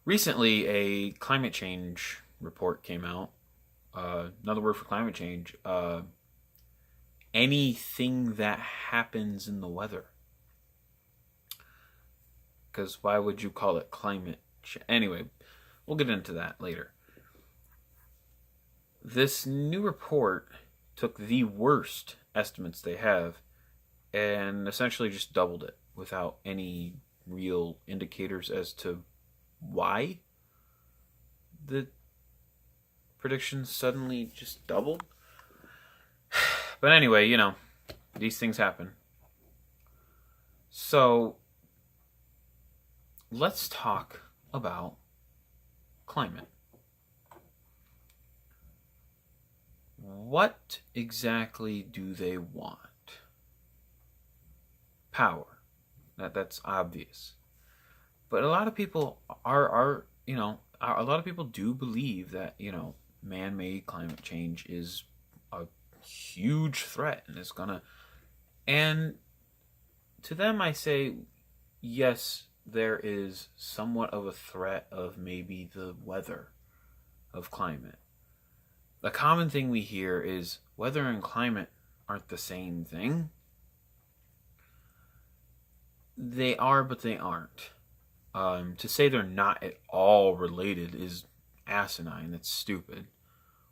Recently, a climate change report came out. Another word for climate change. Anything that happens in the weather. Because why would you call it climate change? Anyway, we'll get into that later. This new report took the worst estimates they have and essentially just doubled it without any real indicators as to why the predictions suddenly just doubled. But anyway, these things happen. So let's talk about climate. What exactly do they want? Power. That's obvious. But a lot of people a lot of people do believe that, man-made climate change is a huge threat and it's gonna. And to them, I say, yes, there is somewhat of a threat of maybe the weather of climate. The common thing we hear is weather and climate aren't the same thing. They are, but they aren't. To say they're not at all related is asinine. That's stupid.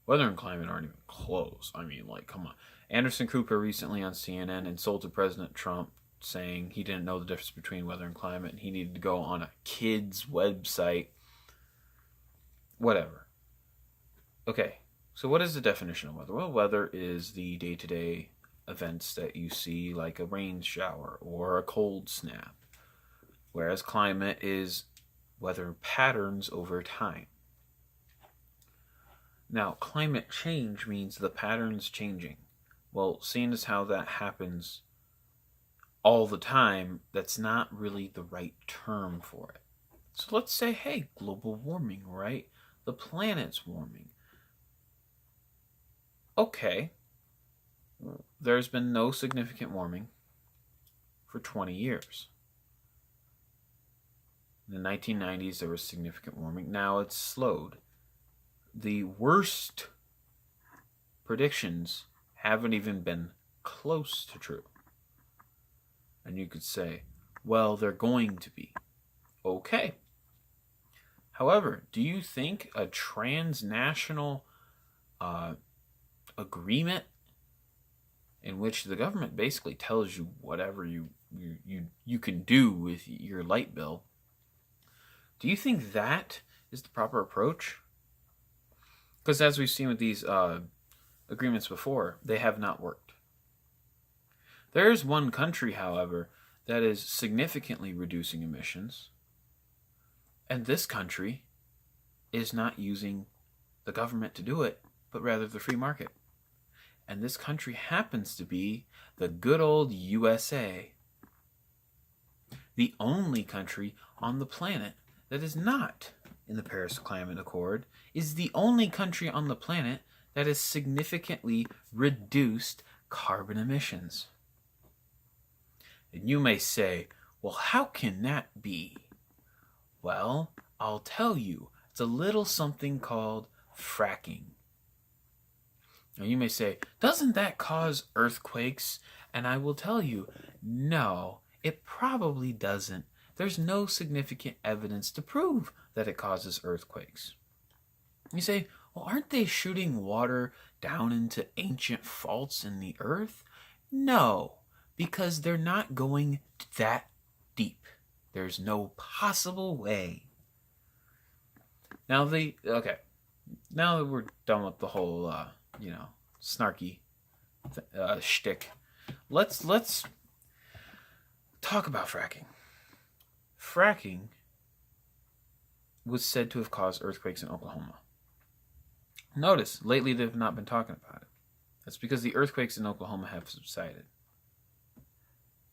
Weather and climate aren't even close. I mean, come on. Anderson Cooper recently on CNN insulted President Trump, saying he didn't know the difference between weather and climate and he needed to go on a kid's website. Whatever. Okay, so what is the definition of weather? Well, weather is the day-to-day events that you see, like a rain shower or a cold snap. Whereas climate is weather patterns over time. Now, climate change means the patterns changing. Well, seeing as how that happens all the time, that's not really the right term for it. So let's say, hey, global warming, right? The planet's warming. Okay, there's been no significant warming for 20 years. In the 1990s, there was significant warming. Now it's slowed. The worst predictions haven't even been close to true. And you could say, well, they're going to be. Okay. However, do you think a transnational agreement in which the government basically tells you whatever you can do with your light bill, do you think that is the proper approach? Because as we've seen with these agreements before, they have not worked. There is one country, however, that is significantly reducing emissions, and this country is not using the government to do it, but rather the free market. And this country happens to be the good old USA, the only country on the planet that is not in the Paris Climate Accord, is the only country on the planet that has significantly reduced carbon emissions. And you may say, well, how can that be? Well, I'll tell you. It's a little something called fracking. Now you may say, doesn't that cause earthquakes? And I will tell you, no, it probably doesn't. There's no significant evidence to prove that it causes earthquakes. You say, well, aren't they shooting water down into ancient faults in the earth? No, because they're not going that deep. There's no possible way. Now now that we're done with the whole, snarky shtick, let's talk about fracking. Fracking was said to have caused earthquakes in Oklahoma. Notice, lately they've not been talking about it. That's because the earthquakes in Oklahoma have subsided.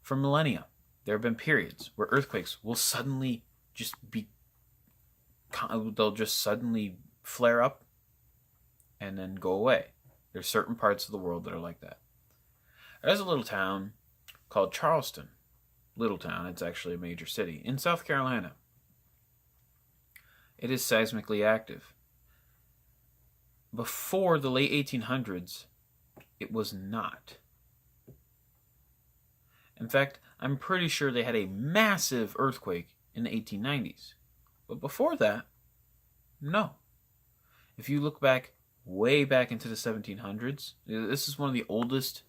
For millennia, there have been periods where earthquakes will suddenly they'll just suddenly flare up and then go away. There's certain parts of the world that are like that. There's a little town called Charleston. Little town, it's actually a major city in South Carolina. It is seismically active. Before the late 1800s, it was not. In fact, I'm pretty sure they had a massive earthquake in the 1890s. But before that, no. If you look back, way back into the 1700s, this is one of the oldest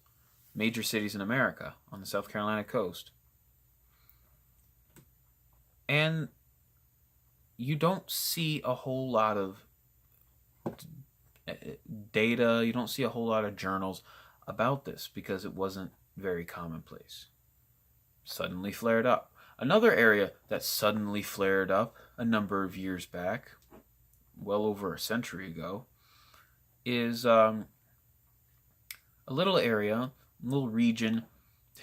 major cities in America on the South Carolina coast. And you don't see a whole lot of data, you don't see a whole lot of journals about this because it wasn't very commonplace. Suddenly flared up. Another area that suddenly flared up a number of years back, well over a century ago, is a little area, a little region,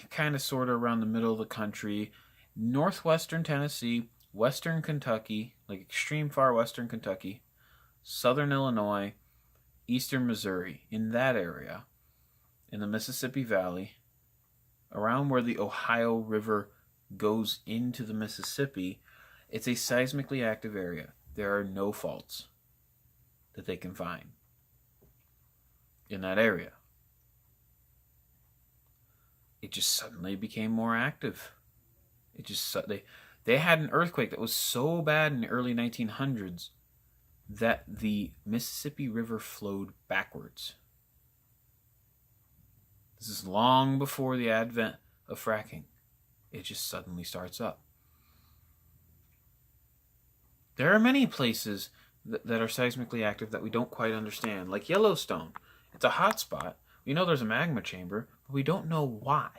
kind of sort of around the middle of the country, northwestern Tennessee, western Kentucky, like extreme far western Kentucky, southern Illinois, eastern Missouri, in that area, in the Mississippi Valley, around where the Ohio River goes into the Mississippi. It's a seismically active area. There are no faults that they can find in that area. It just suddenly became more active. They had an earthquake that was so bad in the early 1900s that the Mississippi River flowed backwards. This is long before the advent of fracking. It just suddenly starts up. There are many places that are seismically active that we don't quite understand, like Yellowstone. It's a hot spot. We know there's a magma chamber, but we don't know why.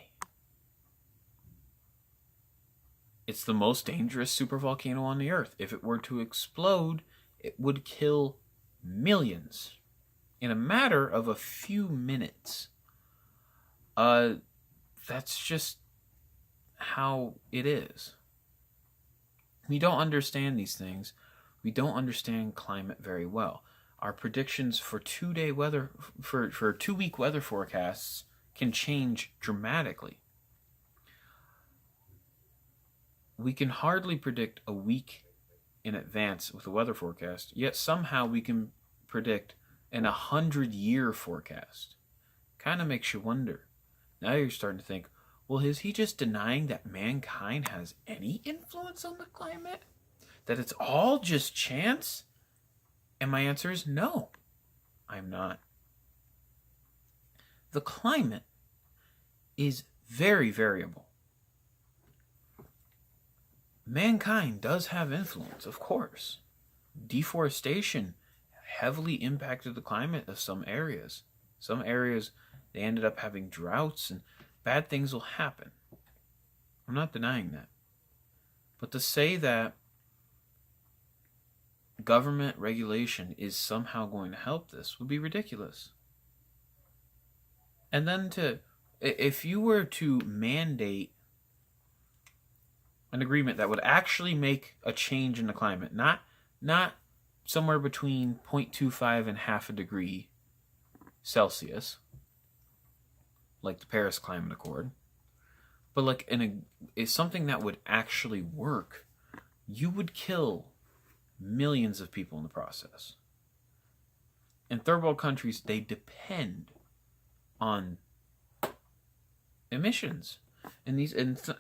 It's the most dangerous supervolcano on the Earth. If it were to explode, it would kill millions in a matter of a few minutes. That's just how it is. We don't understand these things. We don't understand climate very well. Our predictions for 2-day weather, for 2-week weather forecasts can change dramatically. We can hardly predict a week in advance with a weather forecast, yet somehow we can predict an 100-year forecast. Kind of makes you wonder. Now you're starting to think, well, is he just denying that mankind has any influence on the climate? That it's all just chance? And my answer is no, I'm not. The climate is very variable. Mankind does have influence, of course. Deforestation heavily impacted the climate of some areas. Some areas, they ended up having droughts and bad things will happen. I'm not denying that. But to say that government regulation is somehow going to help this would be ridiculous. And then if you were to mandate an agreement that would actually make a change in the climate, not somewhere between 0.25 and half a degree Celsius, like the Paris Climate Accord, but like is something that would actually work, you would kill millions of people in the process. In third world countries, they depend on emissions. And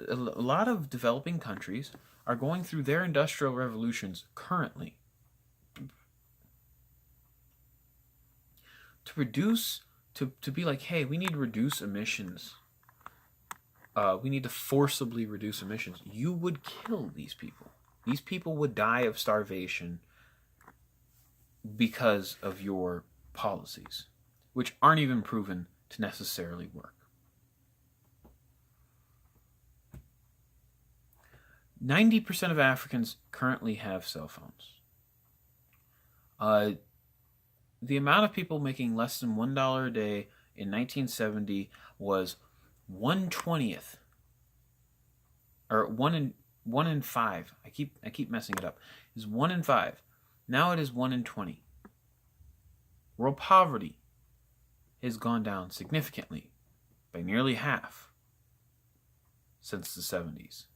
a lot of developing countries are going through their industrial revolutions currently to reduce, to be like, hey, we need to reduce emissions. We need to forcibly reduce emissions. You would kill these people. These people would die of starvation because of your policies, which aren't even proven to necessarily work. 90% of Africans currently have cell phones. The amount of people making less than $1 a day in 1970 was 1/20th, or 1 in 5. I keep messing it up. It's 1 in 5. Now it is 1 in 20. World poverty has gone down significantly by nearly half since the 70s.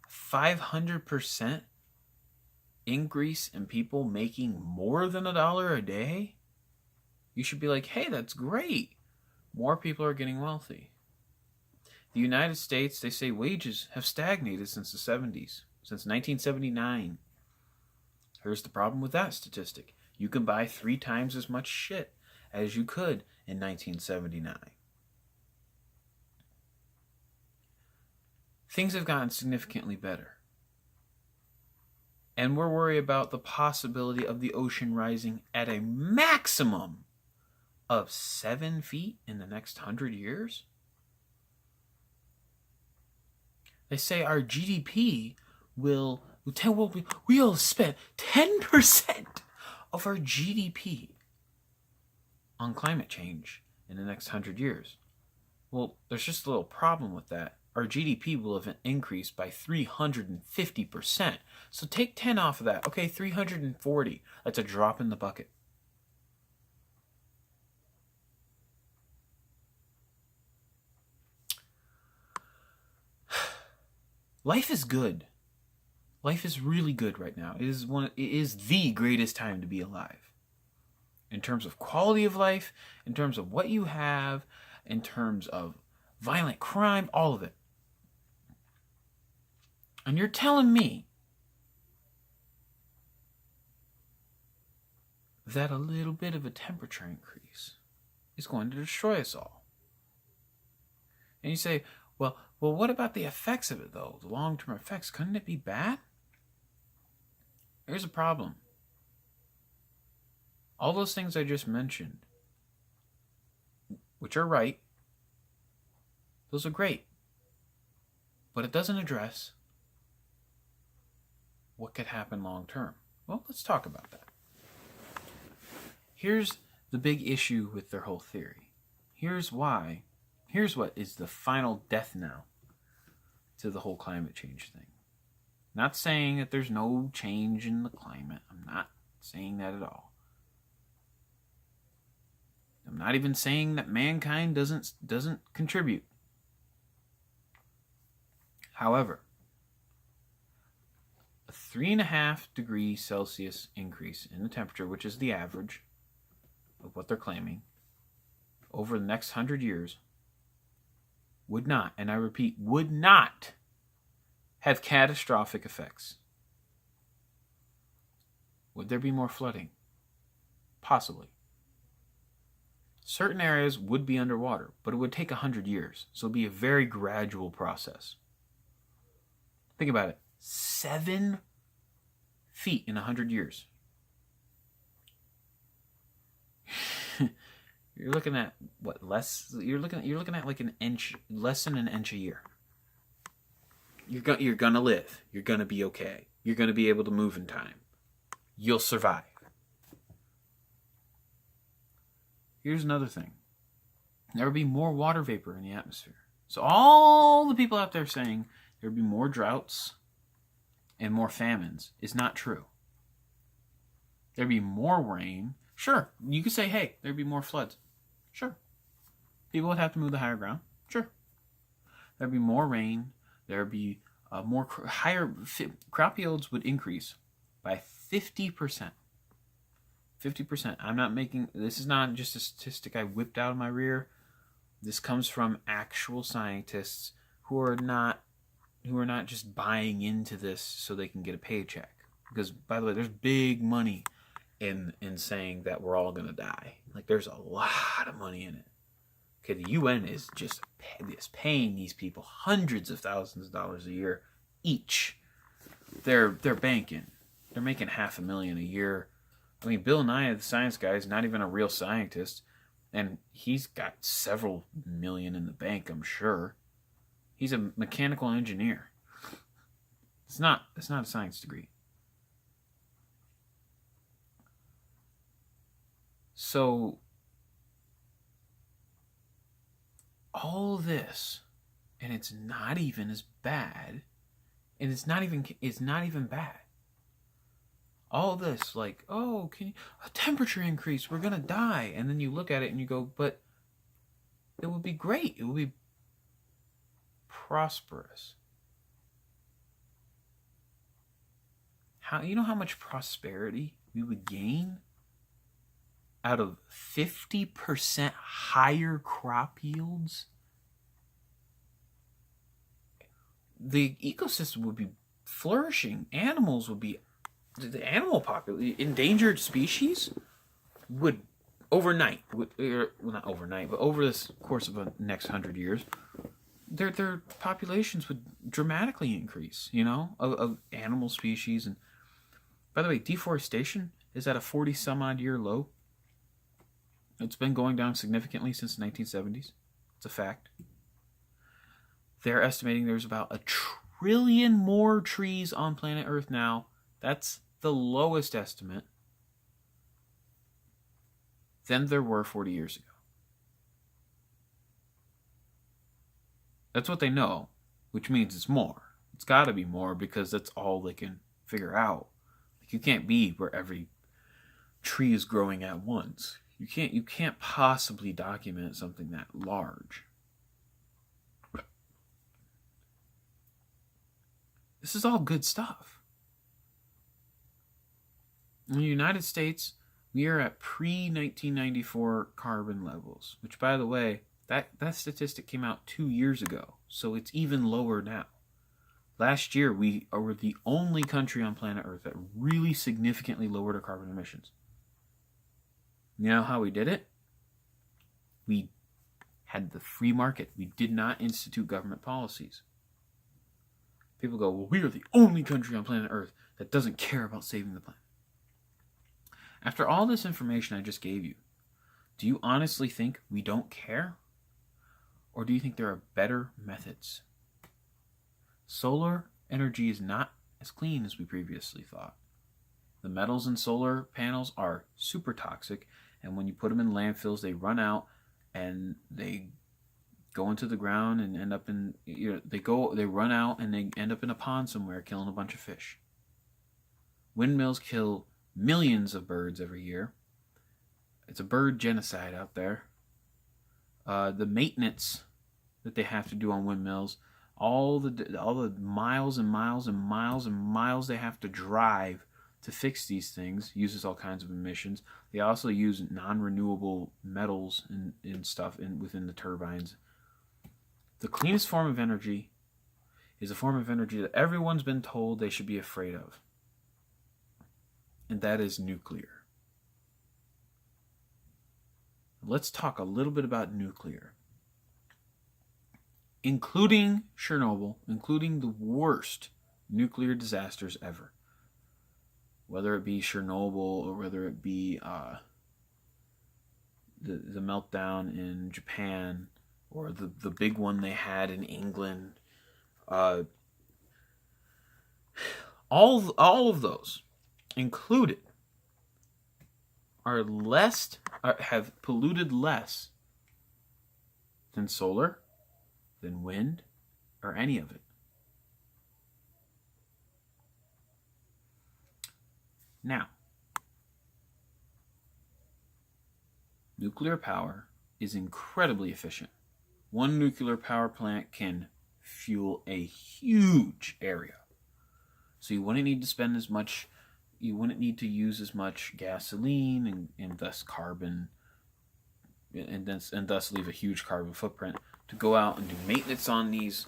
500% increase in people making more than $1 a day, you should be like, hey, that's great. More people are getting wealthy. The United States, they say wages have stagnated since the 70s, since 1979. Here's the problem with that statistic. You can buy 3 times as much shit as you could in 1979. Things have gotten significantly better. And we're worried about the possibility of the ocean rising at a maximum of 7 feet in the next 100 years? They say our GDP we'll spend 10% of our GDP on climate change in the next 100 years. Well, there's just a little problem with that. Our GDP will have increased by 350%. So take 10 off of that. Okay, 340. That's a drop in the bucket. Life is good. Life is really good right now. It is the greatest time to be alive. In terms of quality of life, in terms of what you have, in terms of violent crime, all of it. And you're telling me that a little bit of a temperature increase is going to destroy us all. And you say, well, what about the effects of it, though? The long-term effects, couldn't it be bad? Here's a problem. All those things I just mentioned, which are right, those are great. But it doesn't address what could happen long-term. Well, let's talk about that. Here's the big issue with their whole theory. Here's what is the final death knell to the whole climate change thing. Not saying that there's no change in the climate. I'm not saying that at all. I'm not even saying that mankind doesn't contribute. However, a 3.5 degrees Celsius increase in the temperature, which is the average of what they're claiming, over the next 100 years, would not, and I repeat, would not have catastrophic effects. Would there be more flooding? Possibly. Certain areas would be underwater, but it would take 100 years, so it would be a very gradual process. Think about it. 7 feet in 100 years. You're looking at what, less? You're looking at like an inch, less than an inch a year. You're gonna live. You're gonna be okay. You're gonna be able to move in time. You'll survive. Here's another thing. There will be more water vapor in the atmosphere. So all the people out there saying there will be more droughts and more famines is not true. There'd be more rain. Sure, you could say, hey, there'd be more floods. Sure. People would have to move to higher ground. Sure. There'd be more rain. There'd be higher crop yields would increase by 50%. 50%. I'm not making, this is not just a statistic I whipped out of my rear. This comes from actual scientists who are not just buying into this so they can get a paycheck. Because, by the way, there's big money in saying that we're all going to die. Like, there's a lot of money in it. Okay, the UN is just paying these people hundreds of thousands of dollars a year each. They're banking. They're making $500,000 a year. I mean, Bill Nye, the science guy, is not even a real scientist, and he's got several million in the bank, I'm sure. He's a mechanical engineer. It's not a science degree. So all this, and it's not even as bad, and it's not even bad. All this, like, oh, a temperature increase, we're gonna die, and then you look at it and you go, but it would be great. It would be prosperous. how much prosperity we would gain out of 50% higher crop yields? The ecosystem would be flourishing. Animals would be, the animal population, endangered species would overnight, well, not overnight, but over this course of the next 100 years, their populations would dramatically increase, of animal species. And by the way, deforestation is at a 40 some odd year low. It's been going down significantly since the 1970s. It's a fact. They're estimating there's about 1 trillion more trees on planet Earth now. That's the lowest estimate than there were 40 years ago. That's what they know, which means it's more. It's got to be more because that's all they can figure out. Like, you can't be where every tree is growing at once. You can't possibly document something that large. This is all good stuff. In the United States, we are at pre-1994 carbon levels, which, by the way, that statistic came out 2 years ago, so it's even lower now. Last year, we were the only country on planet Earth that really significantly lowered our carbon emissions. You know how we did it? We had the free market. We did not institute government policies. People go, well, we are the only country on planet Earth that doesn't care about saving the planet. After all this information I just gave you, do you honestly think we don't care? Or do you think there are better methods? Solar energy is not as clean as we previously thought. The metals in solar panels are super toxic, and when you put them in landfills, they run out and they go into the ground and end up in, they run out and they end up in a pond somewhere killing a bunch of fish. Windmills kill millions of birds every year. It's a bird genocide out there. The maintenance that they have to do on windmills, all the miles and miles and miles and miles they have to drive to fix these things uses all kinds of emissions. They also use non-renewable metals and stuff within the turbines. The cleanest form of energy is a form of energy that everyone's been told they should be afraid of. And that is nuclear. Let's talk a little bit about nuclear. Including Chernobyl, including the worst nuclear disasters ever. Whether it be Chernobyl or whether it be the meltdown in Japan or the big one they had in England. All of those included have polluted less than solar, than wind, or any of it. Now, nuclear power is incredibly efficient. One nuclear power plant can fuel a huge area. So you wouldn't need to spend as much, you wouldn't need to use as much gasoline and thus carbon, and thus leave a huge carbon footprint to go out and do maintenance on these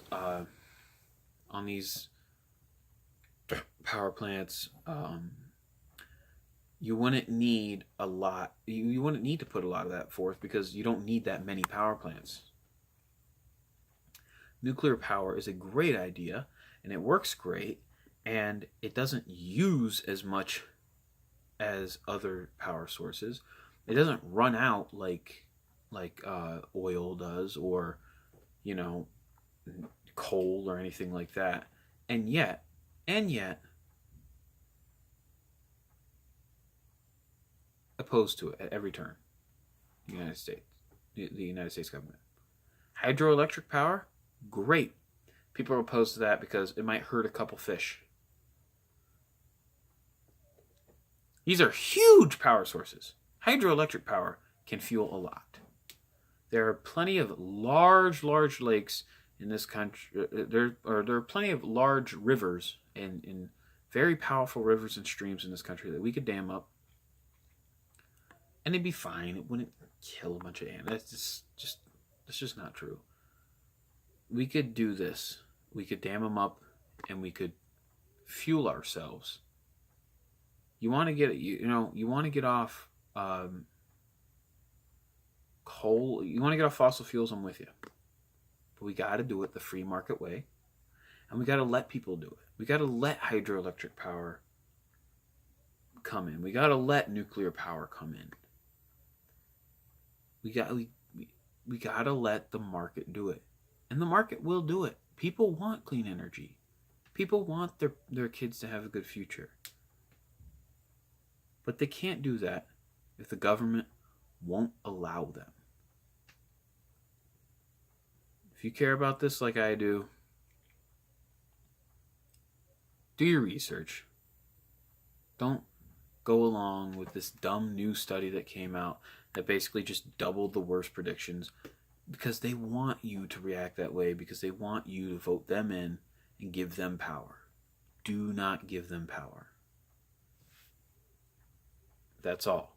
power plants. You wouldn't need a lot. You wouldn't need to put a lot of that forth because you don't need that many power plants. Nuclear power is a great idea, and it works great, and it doesn't use as much as other power sources. It doesn't run out like oil does, or coal or anything like that. And yet, opposed to it at every turn. The United States government. Hydroelectric power, great. People are opposed to that because it might hurt a couple fish. These are huge power sources. Hydroelectric power can fuel a lot. There are plenty of large lakes in this country. There are plenty of large rivers in very powerful rivers and streams in this country that we could dam up, and it'd be fine. It wouldn't kill a bunch of animals. That's just not true. We could do this. We could dam them up, and we could fuel ourselves. You want to get you want to get off coal. You want to get off fossil fuels. I'm with you, but we got to do it the free market way, and we got to let people do it. We got to let hydroelectric power come in. We got to let nuclear power come in. We got to let the market do it, and the market will do it. People want clean energy. People want their kids to have a good future. But they can't do that if the government won't allow them. If you care about this like I do your research. Don't go along with this dumb new study that came out that basically just doubled the worst predictions, because they want you to react that way, because they want you to vote them in and give them power. Do not give them power. That's all.